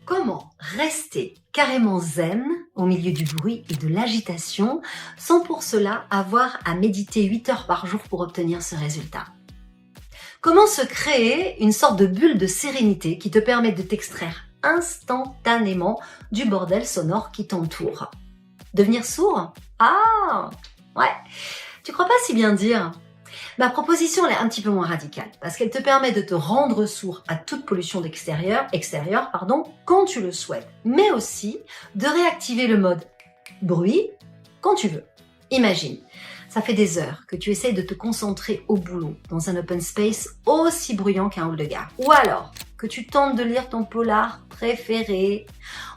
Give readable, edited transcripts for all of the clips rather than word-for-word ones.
Comment rester carrément zen au milieu du bruit et de l'agitation sans pour cela avoir à méditer 8 heures par jour pour obtenir ce résultat? Comment se créer une sorte de bulle de sérénité qui te permet de t'extraire instantanément du bordel sonore qui t'entoure? Devenir sourd? Ah, ouais, tu crois pas si bien dire? Ma proposition elle est un petit peu moins radicale parce qu'elle te permet de te rendre sourd à toute pollution extérieure, quand tu le souhaites, mais aussi de réactiver le mode bruit quand tu veux. Imagine, ça fait des heures que tu essayes de te concentrer au boulot dans un open space aussi bruyant qu'un hall de gare. Ou alors que tu tentes de lire ton polar préféré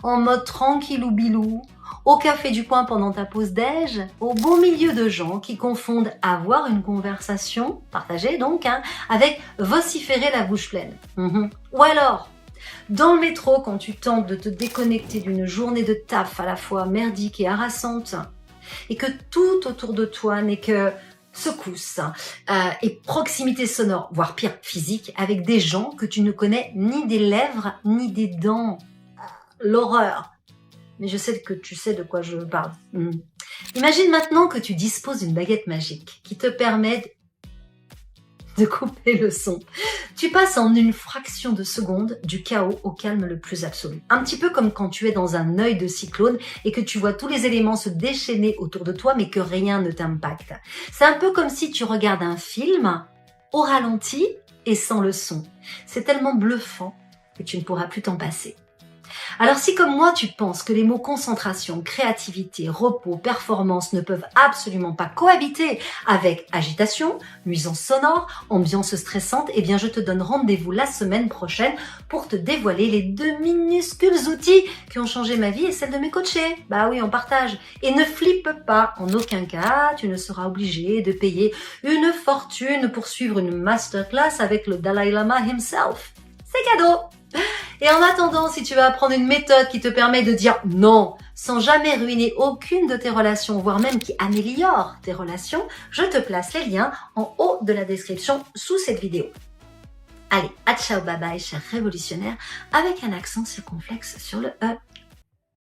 en mode tranquillou bilou, au café du coin pendant ta pause déj, au beau milieu de gens qui confondent avoir une conversation, partagée donc, avec vociférer la bouche pleine. Ou alors, dans le métro quand tu tentes de te déconnecter d'une journée de taf à la fois merdique et harassante, et que tout autour de toi n'est que secousses et proximité sonore, voire pire, physique, avec des gens que tu ne connais ni des lèvres ni des dents. L'horreur. Mais je sais que tu sais de quoi je parle. Imagine maintenant que tu disposes d'une baguette magique qui te permet de couper le son. Tu passes en une fraction de seconde du chaos au calme le plus absolu. Un petit peu comme quand tu es dans un œil de cyclone et que tu vois tous les éléments se déchaîner autour de toi mais que rien ne t'impacte. C'est un peu comme si tu regardes un film au ralenti et sans le son. C'est tellement bluffant que tu ne pourras plus t'en passer. Alors si comme moi tu penses que les mots concentration, créativité, repos, performance ne peuvent absolument pas cohabiter avec agitation, nuisance sonore, ambiance stressante, eh bien je te donne rendez-vous la semaine prochaine pour te dévoiler les 2 minuscules outils qui ont changé ma vie et celle de mes coachés. Bah oui, on partage. Et ne flippe pas, en aucun cas tu ne seras obligé de payer une fortune pour suivre une masterclass avec le Dalai Lama himself. C'est cadeau! Et en attendant, si tu veux apprendre une méthode qui te permet de dire non sans jamais ruiner aucune de tes relations, voire même qui améliore tes relations, je te place les liens en haut de la description sous cette vidéo. Allez, à ciao, bye bye, cher révolutionnaire, avec un accent circonflexe sur le E.